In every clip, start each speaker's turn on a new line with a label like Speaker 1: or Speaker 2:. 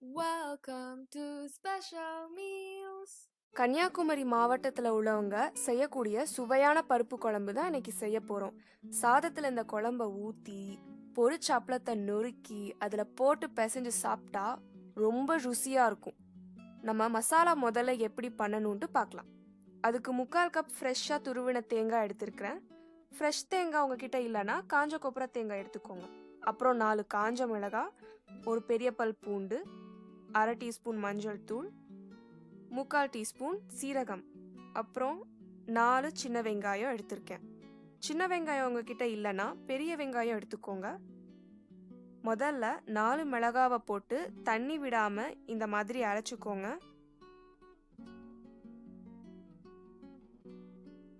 Speaker 1: Welcome to Special Meals.
Speaker 2: Kanyakumari மாவட்டத்தில் உள்ளவங்க செய்யக்கூடிய சுவையான பருப்பு குழம்பு தான் இன்னைக்கு செய்ய போகிறோம். சாதத்தில் இந்த குழம்ப ஊற்றி பொரிச்ச அப்பளத்தை நொறுக்கி அதில் போட்டு பிசைஞ்சு சாப்பிட்டா ரொம்ப ருசியாக இருக்கும். நம்ம மசாலா முதல்ல எப்படி பண்ணணுன்ட்டு பார்க்கலாம். அதுக்கு 3/4 கப் ஃப்ரெஷ்ஷாக துருவின தேங்காய் எடுத்துருக்கிறேன். ஃப்ரெஷ் தேங்காய் உங்ககிட்ட இல்லைன்னா காஞ்ச கொப்பரை தேங்காய் எடுத்துக்கோங்க. அப்புறம் 4 காஞ்ச மிளகாய், ஒரு பெரிய பல் பூண்டு, 1/2 டீஸ்பூன் மஞ்சள் தூள், 3/4 டீஸ்பூன் சீரகம், அப்புறம் 4 சின்ன வெங்காயம் எடுத்திருக்கேன். சின்ன வெங்காயம் உங்ககிட்ட இல்லைன்னா பெரிய வெங்காயம் எடுத்துக்கோங்க. முதல்ல 4 மிளகாவை போட்டு தண்ணி விடாம இந்த மாதிரி அரைச்சிக்கோங்க.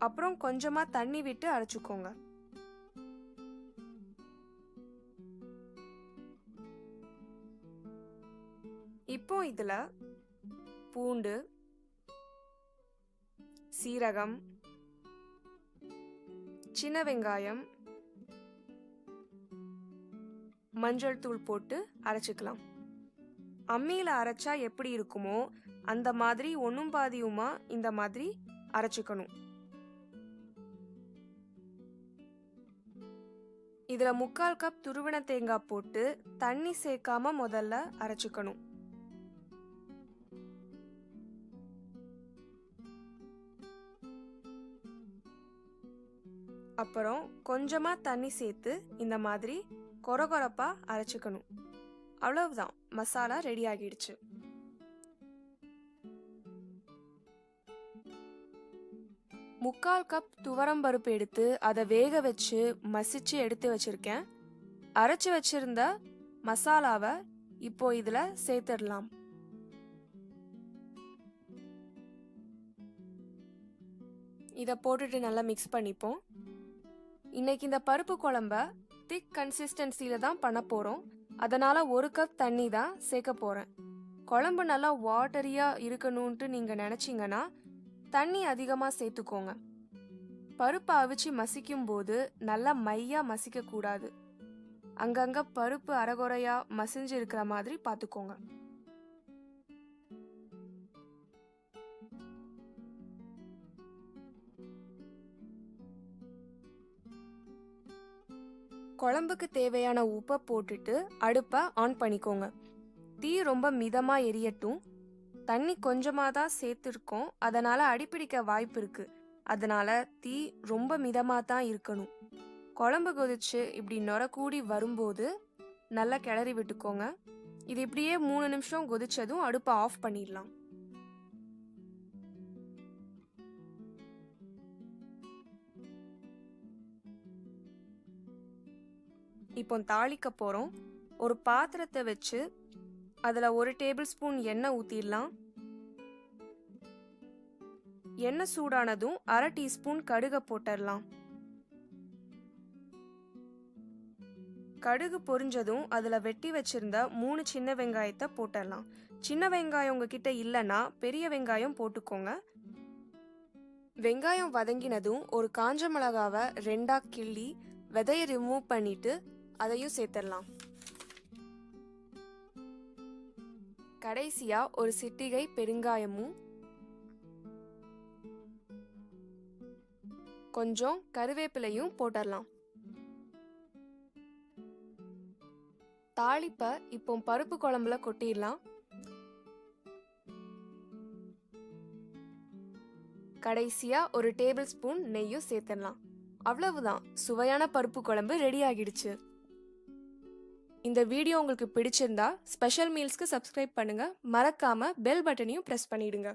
Speaker 2: அப்புறம் கொஞ்சமா தண்ணி விட்டு அரைச்சிக்கோங்க. இப்போ இதுல பூண்டு, சீரகம், சின்ன வெங்காயம், மஞ்சள் தூள் போட்டு அரைச்சிக்கலாம். அம்மியில் அரைச்சா எப்படி இருக்குமோ அந்த மாதிரி ஒன்றும் பாதியுமா இந்த மாதிரி அரைச்சிக்கணும். இதில் 3/4 கப் துருவின தேங்காய் போட்டு தண்ணி சேர்க்காம முதல்ல அரைச்சிக்கணும். அப்புறம் கொஞ்சமா தண்ணி சேர்த்து இந்த மாதிரி கொரகொரப்பா அரைச்சிக்கணும். அவ்வளவுதான், மசாலா ரெடி ஆகிடுச்சு. முக்கால் கப் துவரம்பருப்பு எடுத்து அதை வேக வச்சு மசிச்சு எடுத்து வச்சிருக்கேன். அரைச்சு வச்சிருந்த மசாலாவை இப்போ இதுல சேர்த்துடலாம். இதை போட்டுட்டு நல்லா மிக்ஸ் பண்ணிப்போம். இன்னைக்கு இந்த பருப்பு குழம்ப திக் கன்சிஸ்டன்சியில தான் பண்ண போறோம். அதனால 1 கப் தண்ணி தான் சேர்க்க போறேன். குழம்பு நல்லா வாட்டரியா இருக்கணும்ட்டு நீங்க நினைச்சீங்கன்னா தண்ணி அதிகமா சேர்த்துக்கோங்க. பருப்பு அவிச்சு மசிக்கும் போது நல்லா மையா மசிக்க கூடாது. அங்கங்க பருப்பு அரைகுறையா மசிஞ்சு இருக்கிற மாதிரி பார்த்துக்கோங்க. குழம்புக்கு தேவையான உப்பை போட்டுட்டு அடுப்பை ஆன் பண்ணிக்கோங்க. தீ ரொம்ப மிதமா எரியட்டும். தண்ணி கொஞ்சமாக தான் சேர்த்துருக்கோம், அதனால அடிப்பிடிக்க வாய்ப்பு இருக்கு. அதனால தீ ரொம்ப மிதமாக தான் இருக்கணும். குழம்பு கொதிச்சு இப்படி நொர கூடி வரும்போது நல்லா கிளறி விட்டுக்கோங்க. இது இப்படியே 3 நிமிஷம் கொதிச்சதும் அடுப்பை ஆஃப் பண்ணிடலாம். இப்போ தாளிக்க போறோம். ஒரு பாத்திரத்தை வச்சு அதுல 1 டேபிள் ஸ்பூன் எண்ணெய் ஊத்திடலாம். எண்ணெய் சூடானதும் 1/2 டீஸ்பூன் கடுகை போட்டுடலாம். கடுகு பொரிஞ்சதும் அதுல வெட்டி வச்சிருந்த 3 சின்ன வெங்காயத்தை போட்டுடலாம். சின்ன வெங்காயம் உங்ககிட்ட இல்லைன்னா பெரிய வெங்காயம் போட்டுக்கோங்க. வெங்காயம் வதங்கினதும் ஒரு காஞ்ச மிளகாவை 2ஆ கிள்ளி விதையை ரிமூவ் பண்ணிட்டு அதையும் சேர்த்துடலாம். கடைசியா ஒரு சிட்டிகை பெருங்காயமும் கொஞ்சம் கருவேப்பிலையும் போட்டுடலாம். தாளிப்பை இப்போ பருப்பு குழம்புல கொட்டிடலாம். கடைசியா ஒரு டேபிள் ஸ்பூன் நெய்யும் சேர்த்துடலாம். அவ்வளவுதான், சுவையான பருப்பு குழம்பு ரெடி ஆகிடுச்சு. இந்த வீடியோ உங்களுக்கு பிடிச்சிருந்தா ஸ்பெஷல் மீல்ஸ்க்கு சப்ஸ்கிரைப் பண்ணுங்க. மறக்காம பெல் பட்டனையும் பிரஸ் பண்ணிடுங்க.